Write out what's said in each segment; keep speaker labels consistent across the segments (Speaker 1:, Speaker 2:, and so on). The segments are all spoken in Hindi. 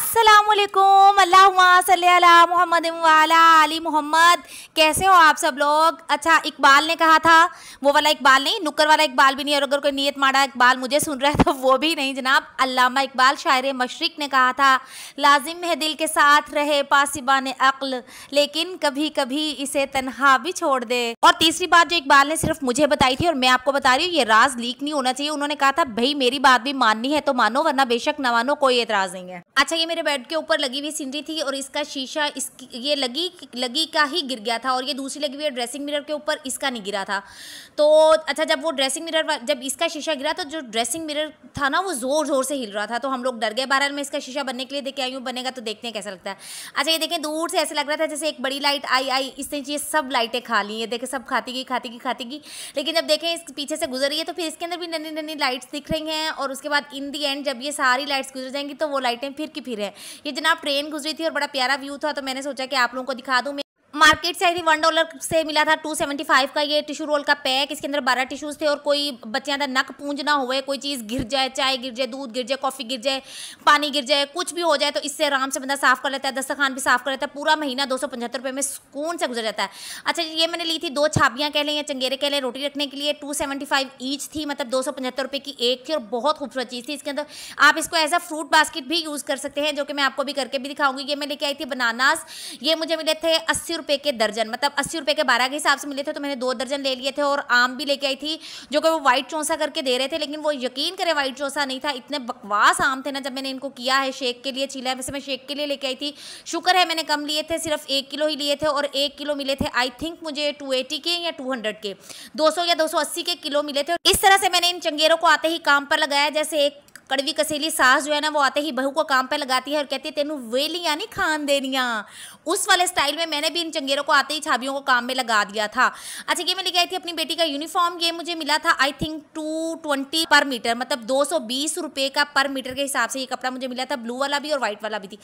Speaker 1: अस्सलामुअलैकुम, अल्लाहुम्मा सल्ली अला मुहम्मद व अला आली मोहम्मद। कैसे हो आप सब लोग। अच्छा, इकबाल ने कहा था, वो वाला इकबाल नहीं, नुक्कर वाला इकबाल भी नहीं, और अगर कोई नियत माड़ा इकबाल मुझे सुन रहा है तो वो भी नहीं जनाब। अल्लामा इकबाल शायर मशरिक ने कहा था, लाजिम है दिल के साथ रहे पासिबान अक्ल, लेकिन कभी कभी इसे तन्हा भी छोड़ दे। और तीसरी बात जो इकबाल ने सिर्फ मुझे बताई थी और मैं आपको बता रही हूँ, ये राज लीक नहीं होना चाहिए। उन्होंने कहा था, भाई मेरी बात भी माननी है तो मानो, वरना बेशक न मानो, कोई एतराज नहीं है। अच्छा, ये मेरे बेड के ऊपर लगी हुई सीनरी थी और इसका शीशा ये लगी का ही गिर गया था, और ये दूसरी लगी हुई ड्रेसिंग मिरर के ऊपर, इसका नहीं गिरा था। तो अच्छा, जब वो ड्रेसिंग मिरर, जब इसका शीशा गिरा तो जो ड्रेसिंग मिरर था ना वो जोर जोर से हिल रहा था, तो हम लोग डर गए। बहरहाल मैं इसका शीशा बनने के लिए देखे आई हूँ, बनेगा तो देखते हैं कैसा लगता है। अच्छा, ये देखें, दूर से ऐसे लग रहा था जैसे एक बड़ी लाइट आई, इसने ये सब लाइटें खा ली है। देखे, सब खाती गई, लेकिन जब देखें इस पीछे से गुजर रही है तो फिर इसके अंदर भी नन्ही नन्ही लाइट्स दिख रही हैं। और उसके बाद इन दी एंड जब ये सारी लाइट्स गुजर जाएंगी तो वो लाइटें फिर की फिर है। ये जनाब ट्रेन गुजरी थी और बड़ा प्यारा व्यू था, तो मैंने सोचा कि आप लोगों को दिखा दूं। मार्केट से आई थी, $1 से मिला था 275 का ये टिश्यू रोल का पैक। इसके अंदर 12 टिश्यूज थे, और कोई बच्चियां नक पूंज ना हुए, कोई चीज़ गिर जाए, चाय गिर जाए, दूध गिर जाए, कॉफ़ी गिर जाए, पानी गिर जाए, कुछ भी हो जाए तो इससे आराम से बंदा साफ़ कर लेता है। दस्तरखान भी साफ़ कर लेता है। पूरा महीना 275 रुपये में सुकून से गुजर जाता है। अच्छा, ये मैंने ली थी 2 छाबियाँ कह लें या चंगेरे कह लें, रोटी रखने के लिए। 275 ईच थी, मतलब 275 रुपये की एक थी, और बहुत खूबसूरत चीज़ थी। इसके अंदर आप इसको एज अ फ्रूट बास्केट भी यूज़ कर सकते हैं, जो कि मैं आपको भी करके भी दिखाऊंगी। ये मैं लेके आई थी बनानास, ये मुझे मिले थे 80 रुपये के दर्जन, मतलब 80 रुपये के 12 के हिसाब से मिले थे, तो मैंने 2 दर्जन ले लिए थे। और आम भी लेके आई थी, जो कि वो वाइट चौंसा करके दे रहे थे, लेकिन वो यकीन करें वाइट चौंसा नहीं था। इतने बकवास आम थे ना, जब मैंने इनको किया है शेक के लिए छीला है। वैसे मैं शेक के लिए लेके आई थी, शुक्र है मैंने कम लिए थे, सिर्फ 1 किलो ही लिए थे, और 1 किलो मिले थे आई थिंक मुझे 280 के या 200 के, 200 या 280 के किलो मिले थे। इस तरह से मैंने इन चंगेरों को आते ही काम पर लगाया, जैसे एक कड़वी कसेली सास जो है ना, वो आते ही बहू को काम पे लगाती है और कहती है, तेनू वेलियां नहीं खान देनियां। उस वाले स्टाइल में मैंने भी इन चंगेरों को आते ही छाबियों को काम में लगा दिया था। अच्छा, ये मैं लेके आई थी अपनी बेटी का यूनिफॉर्म। ये मुझे मिला था आई थिंक 220 पर मीटर, मतलब 220 रुपये का पर मीटर के हिसाब से ये कपड़ा मुझे मिला था। ब्लू वाला भी और व्हाइट वाला भी।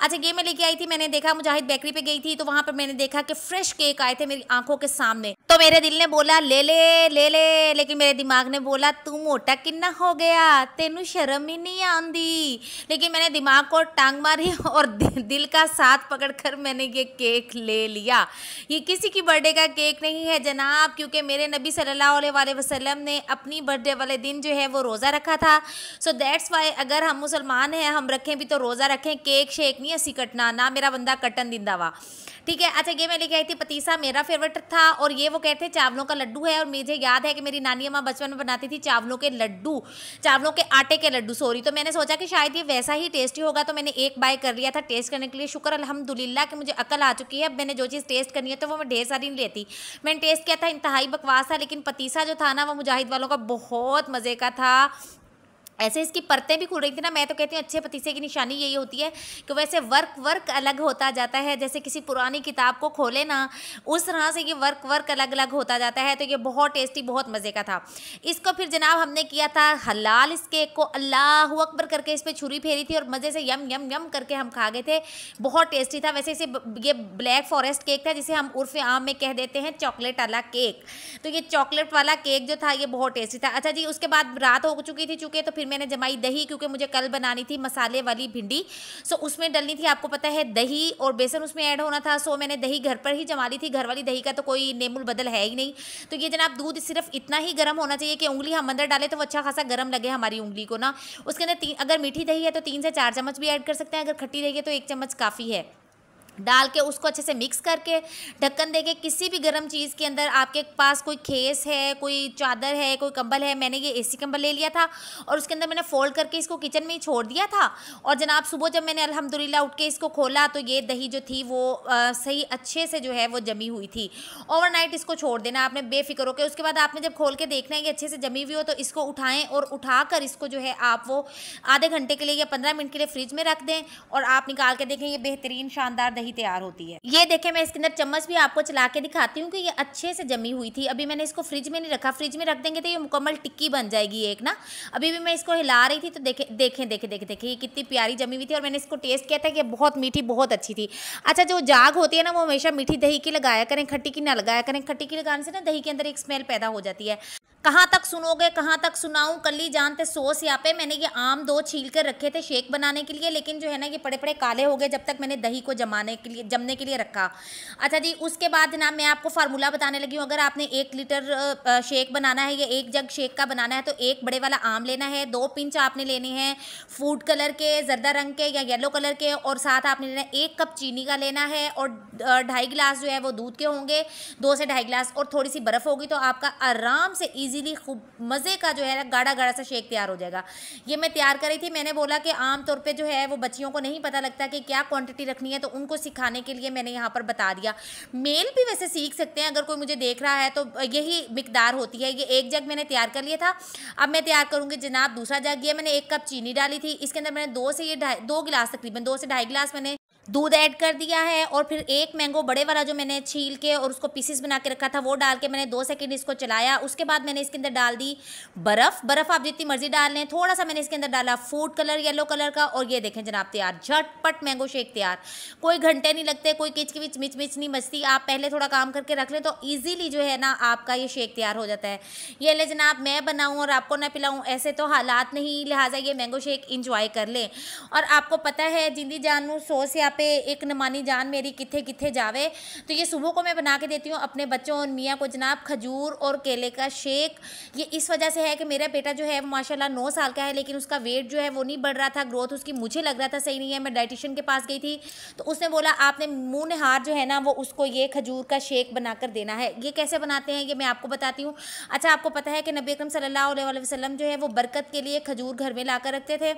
Speaker 1: अच्छा, ये मैं लेके आई थी, मैंने देखा मुजाहिद बेकरी पे गई थी, तो वहां पर मैंने देखा कि फ्रेश केक आए थे मेरी आंखों के सामने। तो मेरे दिल ने बोला ले ले, लेकिन मेरे दिमाग ने बोला, तू मोटा कितना हो गया, तेनू शर्म ही नहीं आंदी। लेकिन मैंने दिमाग को टांग मारी और दिल का साथ पकड़कर मैंने ये केक ले लिया। ये किसी की बर्थडे का केक नहीं है जनाब, क्योंकि मेरे नबी सल्लल्लाहु अलैहि वसल्लम ने अपनी बर्थडे वाले दिन जो है वो रोज़ा रखा था। सो दैट्स वाई अगर हम मुसलमान हैं, हम रखें भी तो रोज़ा रखें, केक शेक नहीं असी कटना, ना मेरा बंदा कटन दिंदा वा, ठीक है। अच्छा, ये मैं लेके आई थी पतीसा, मेरा फेवरेट था, और ये वो कहते हैं चावलों का लड्डू है। और मुझे याद है कि मेरी नानी अम्मा बचपन में बनाती थी चावलों के लड्डू, चावलों के आटे के लड्डू, सॉरी। तो मैंने सोचा कि शायद ये वैसा ही टेस्टी होगा, तो मैंने एक बाय कर लिया था टेस्ट करने के लिए। शुक्र अल्हम्दुलिल्लाह कि मुझे अकल आ चुकी है। अब मैंने जो चीज़ टेस्ट करनी है तो वो मैं ढेर सारी नहीं लेती। मैंने टेस्ट किया था, इंतहाई बकवास था, लेकिन पतीसा जो था ना वो मुजाहिद वालों का बहुत मज़े का था। ऐसे इसकी परतें भी खुल रही थी ना। मैं तो कहती हूँ अच्छे पतीसे की निशानी यही होती है कि वैसे वर्क अलग होता जाता है, जैसे किसी पुरानी किताब को खोले ना, उस तरह से ये वर्क अलग अलग होता जाता है। तो ये बहुत टेस्टी, बहुत मज़े का था। इसको फिर जनाब हमने किया था हलाल, इस केक को अल्लाह अकबर करके इस पर छुरी फेरी थी और मज़े से यम यम यम करके हम खा गए थे। बहुत टेस्टी था। वैसे इसे ये ब्लैक फॉरेस्ट केक था, जिसे हम उर्फ़ आम में कह देते हैं चॉकलेट वाला केक। तो ये चॉकलेट वाला केक जो था ये बहुत टेस्टी था। अच्छा जी, उसके बाद रात हो चुकी थी चूँकि, तो फिर मैंने जमाई दही, क्योंकि मुझे कल बनानी थी मसाले वाली भिंडी। सो उसमें डलनी थी, आपको पता है, दही और बेसन उसमें ऐड होना था। सो मैंने दही घर पर ही जमा ली थी। घर वाली दही का तो कोई नेमुल बदल है ही नहीं। तो ये जनाब दूध सिर्फ इतना ही गर्म होना चाहिए कि उंगली हम अंदर डालें तो वो अच्छा खासा गर्म लगे हमारी उंगली को ना। उसके अंदर अगर मीठी दही है तो 3 से 4 चम्मच भी ऐड कर सकते हैं, अगर खट्टी दही है तो 1 चम्मच काफ़ी है। डाल के उसको अच्छे से मिक्स करके ढक्कन देके किसी भी गर्म चीज़ के अंदर, आपके पास कोई खेस है, कोई चादर है, कोई कंबल है, मैंने ये एसी कंबल ले लिया था और उसके अंदर मैंने फोल्ड करके इसको किचन में ही छोड़ दिया था। और जनाब सुबह जब मैंने अल्हम्दुलिल्लाह उठ के इसको खोला तो ये दही जो थी वो सही अच्छे से जो है वो जमी हुई थी। ओवरनाइट इसको छोड़ देना आपने बेफिक्र होकर। उसके बाद आपने जब खोल के देखना है कि अच्छे से जमी हुई हो तो इसको उठाएं और उठाकर इसको जो है आप वो आधे घंटे के लिए या 15 मिनट के लिए फ्रिज में रख दें और आप निकाल के देखें, ये बेहतरीन शानदार दही तैयार होती है। ये देखें, मैं इसके अंदर चम्मच भी आपको चला के दिखाती हूँ कि ये अच्छे से जमी हुई थी। अभी मैंने इसको फ्रिज में नहीं रखा, फ्रिज में रख देंगे तो ये मुकम्मल टिक्की बन जाएगी एक ना। अभी भी मैं इसको हिला रही थी तो देखें ये कितनी प्यारी जमी हुई थी। और मैंने इसको टेस्ट किया था कि बहुत मीठी, बहुत अच्छी थी। अच्छा, जो जाग होती है ना वो हमेशा मीठी दही की लगाया करें, खट्टी की ना लगाया करें। खट्टी की लगाने से ना दही के अंदर एक स्मेल पैदा हो जाती है। कहाँ तक सुनोगे, कहाँ तक सुनाऊं, कल्ली जानते सोस यहाँ पे। मैंने ये आम 2 छील कर रखे थे शेक बनाने के लिए, लेकिन जो है ना ये पड़े पड़े काले हो गए जब तक मैंने दही को जमने के लिए रखा। अच्छा जी, उसके बाद जनाब मैं आपको फार्मूला बताने लगी हूँ। अगर आपने 1 लीटर शेक बनाना है या 1 जग शेक का बनाना है तो 1 बड़े वाला आम लेना है, 2 पिंच आपने लेने हैं फूड कलर के, जर्दा रंग के या येलो कलर के, और साथ आपने लेना 1 कप चीनी का लेना है, और 2.5 गिलास जो है वो दूध के होंगे, 2 से 2.5 गिलास, और थोड़ी सी बर्फ़ होगी तो आपका आराम से इजीली खूब मज़े का जो है ना गाढ़ा गाढ़ा सा शेक तैयार हो जाएगा। ये मैं तैयार करी थी। मैंने बोला कि आम तौर पे जो है वो बच्चियों को नहीं पता लगता कि क्या क्वांटिटी रखनी है, तो उनको सिखाने के लिए मैंने यहाँ पर बता दिया। मेल भी वैसे सीख सकते हैं, अगर कोई मुझे देख रहा है तो यही मिकदार होती है। ये 1 जग मैंने तैयार कर लिया था। अब मैं तैयार करूँगी जनाब दूसरा जग। ये मैंने 1 कप चीनी डाली थी, इसके अंदर मैंने 2 गिलास तकरीबन 2 से 2.5 गिलास मैंने दूध ऐड कर दिया है, और फिर 1 मैंगो बड़े वाला जो मैंने छील के और उसको पीसेस बना के रखा था वो डाल के मैंने 2 सेकंड इसको चलाया। उसके बाद मैंने इसके अंदर डाल दी बर्फ़ आप जितनी मर्जी डाल लें। थोड़ा सा मैंने इसके अंदर डाला फूड कलर येलो कलर का, और ये देखें जनाब तैयार, झटपट मैंगो शेक तैयार। कोई घंटे नहीं लगते, कोई किच मिच नहीं मचती। आप पहले थोड़ा काम करके रख लें तो ईजीली जो है ना आपका ये शेक तैयार हो जाता है। ये ले जनाब, मैं बनाऊँ और आपको ना पिलाऊँ ऐसे तो हालात नहीं, लिहाजा ये मैंगो शेक इंजॉय कर लें। और आपको पता है जिंदी जानू सोस यहाँ पे एक नमानी जान मेरी किथे किथे जावे, तो ये सुबह को मैं बना के देती हूँ अपने बच्चों और मियाँ को जनाब, खजूर और केले का शेक। ये इस वजह से है कि मेरा बेटा जो है वो माशाल्लाह 9 साल का है, लेकिन उसका वेट जो है वो नहीं बढ़ रहा था, ग्रोथ उसकी मुझे लग रहा था सही नहीं है। मैं डाइटिशियन के पास गई थी तो उसने बोला आपने मुँह निहार जो है ना वो उसको ये खजूर का शेक बनाकर देना है। ये कैसे बनाते हैं ये मैं आपको बताती हूँ। अच्छा, आपको पता है कि नबी अकरम सल्लल्लाहु अलैहि वसल्लम जो है वो बरकत के लिए खजूर घर में ला कर रखते थे।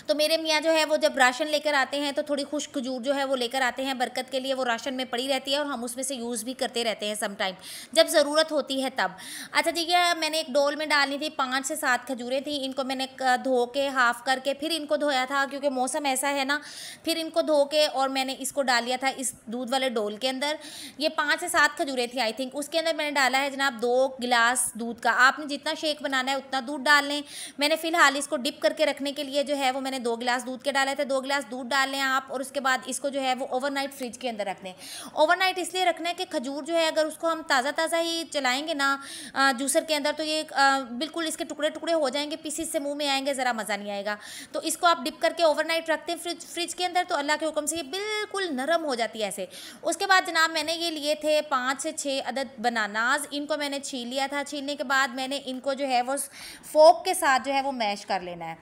Speaker 1: तो मेरे मियाँ जो है वो जब राशन लेकर आते हैं तो थोड़ी खुश्क खजूर जो है वो लेकर आते हैं बरकत के लिए। वो राशन में पड़ी रहती है और हम उसमें से यूज़ भी करते रहते हैं सम टाइम जब ज़रूरत होती है तब। अच्छा ठीक है, मैंने एक डोल में डालनी थी, 5 से 7 खजूरें थी। इनको मैंने धो के हाफ़ करके फिर इनको धोया था क्योंकि मौसम ऐसा है ना। फिर इनको धो के और मैंने इसको डाल लिया था इस दूध वाले डोल के अंदर। ये 5 से 7 खजूरें थी आई थिंक। उसके अंदर मैंने डाला है जनाब 2 गिलास दूध का। आपने जितना शेक बनाना है उतना दूध डाल लें। मैंने फ़िलहाल इसको डिप करके रखने के लिए जो है वो मैंने 2 गिलास दूध के डाले थे। 2 गिलास दूध डाल लें आप, और उसके बाद इसको जो है वो ओवरनाइट फ्रिज के अंदर रख दें। ओवरनाइट इसलिए रखना है कि खजूर जो है अगर उसको हम ताज़ा ताज़ा ही चलाएंगे ना जूसर के अंदर तो ये बिल्कुल इसके टुकड़े टुकड़े हो जाएंगे, पीसीस से मुंह में आएंगे, ज़रा मज़ा नहीं आएगा। तो इसको आप डिप करके ओवरनाइट रखते हैं फ्रिज के अंदर तो अल्लाह के हुक्म से ये बिल्कुल नरम हो जाती है ऐसे। उसके बाद जनाब मैंने ये लिए थे 5 से 6 अदद बनानाज। इनको मैंने छील लिया था। छीलने के बाद मैंने इनको जो है वो फोक के साथ जो है वो मैश कर लेना है।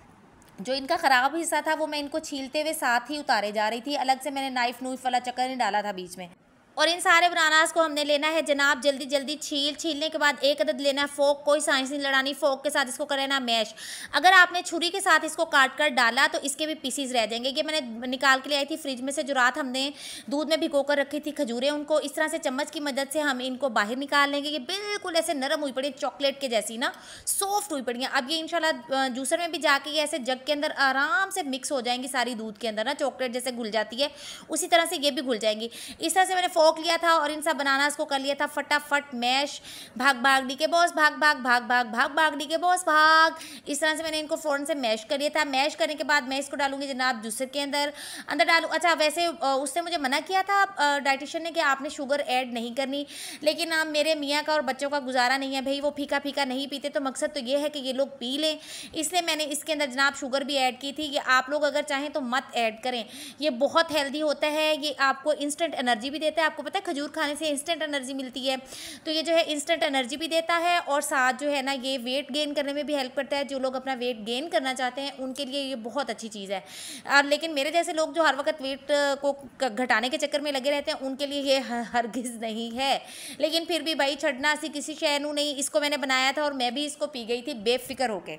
Speaker 1: जो इनका ख़राब हिस्सा था वो मैं इनको छीलते हुए साथ ही उतारे जा रही थी। अलग से मैंने नाइफ नूइफ वाला चक्कर नहीं डाला था बीच में। और इन सारे बनानास को हमने लेना है जनाब जल्दी जल्दी छीलने के बाद 1 अदद लेना है फोक। कोई साइंस नहीं लड़ानी, फोक के साथ इसको कर लेना मैश। अगर आपने छुरी के साथ इसको काट कर डाला तो इसके भी पीसीज रह जाएंगे। ये मैंने निकाल के ले आई थी फ्रिज में से, जो रात हमने दूध में भिगो कर रखी थी खजूरें। उनको इस तरह से चम्मच की मदद से हम इनको बाहर निकाल लेंगे। ये बिल्कुल ऐसे नरम हुई पड़ी, चॉकलेट के जैसी ना, सॉफ्ट हुई पड़ी हैं। अब ये इंशाल्लाह जूसर में भी जाके ये ऐसे जग के अंदर आराम से मिक्स हो जाएंगी सारी दूध के अंदर ना, चॉकलेट जैसे घुल जाती है उसी तरह से ये भी घुल जाएंगी। इस तरह से मैंने फोक लिया था और इन सब बनानास को कर लिया था फटाफट मैश। भाग भाग डी के बॉस भाग भाग भाग भाग भाग भाग डी के बॉस भाग। इस तरह से मैंने इनको फ़ौरन से मैश कर लिया था। मैश करने के बाद मैं इसको डालूंगी जनाब जूसर के अंदर डालूँ। अच्छा वैसे उसने मुझे मना किया था डाइटिशियन ने कि आपने शुगर ऐड नहीं करनी, लेकिन मेरे मियाँ का और बच्चों का गुजारा नहीं है भाई, वो फीका फीका नहीं पीते। तो मकसद तो ये है कि ये लोग पी लें, इसलिए मैंने इसके अंदर जनाब शुगर भी ऐड की थी। ये आप लोग अगर चाहें तो मत ऐड करें, ये बहुत हेल्दी होता है। ये आपको इंस्टेंट एनर्जी भी देता है। आपको पता है खजूर खाने से इंस्टेंट एनर्जी मिलती है, तो ये जो है इंस्टेंट एनर्जी भी देता है और साथ जो है ना ये वेट गेन करने में भी हेल्प करता है। जो लोग अपना वेट गेन करना चाहते हैं उनके लिए ये बहुत अच्छी चीज़ है। लेकिन मेरे जैसे लोग जो हर वक्त वेट को घटाने के चक्कर में लगे रहते हैं उनके लिए ये हरगिज़ नहीं है। लेकिन फिर भी भाई छड़ना सी किसी शय नू नहीं। इसको मैंने बनाया था और मैं भी इसको पी गई थी बेफिक्र होके।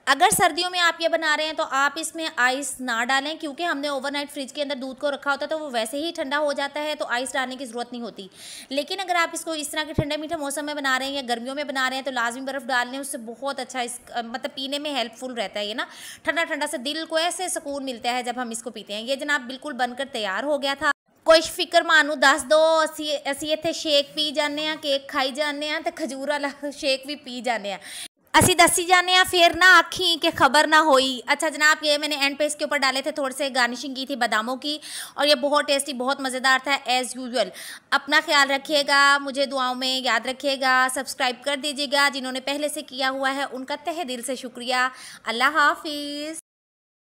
Speaker 1: अगर सर्दियों में आप ये बना रहे हैं तो आप इसमें आइस ना डालें, क्योंकि हमने ओवरनाइट फ्रिज के अंदर दूध को रखा होता है तो वो वैसे ही ठंडा हो जाता है, तो आइस डालने की ज़रूरत नहीं होती। लेकिन अगर आप इसको इस तरह के ठंडे मीठे मौसम में बना रहे हैं या गर्मियों में बना रहे हैं तो लाजमी बर्फ़ डाल लें, उससे बहुत अच्छा मतलब पीने में हेल्पफुल रहता है ये ना। ठंडा ठंडा से दिल को ऐसे सुकून मिलता है जब हम इसको पीते हैं। ये जनाब बिल्कुल बनकर तैयार हो गया था। कोई फिक्र मानू दस दो, असी इत्थे शेक पी जाने, केक खाई जाने, तो खजूर वाला शेक भी पी जाने। असी दसी जाने या फिर ना आखी के खबर ना होई। अच्छा जनाब, ये मैंने एंड पे इसके ऊपर डाले थे, थोड़े से गार्निशिंग की थी बादामों की, और ये बहुत टेस्टी बहुत मज़ेदार था एज़ यूजुअल। अपना ख्याल रखिएगा, मुझे दुआओं में याद रखिएगा, सब्सक्राइब कर दीजिएगा। जिन्होंने पहले से किया हुआ है उनका तहे दिल से शुक्रिया। अल्लाह हाफिज़।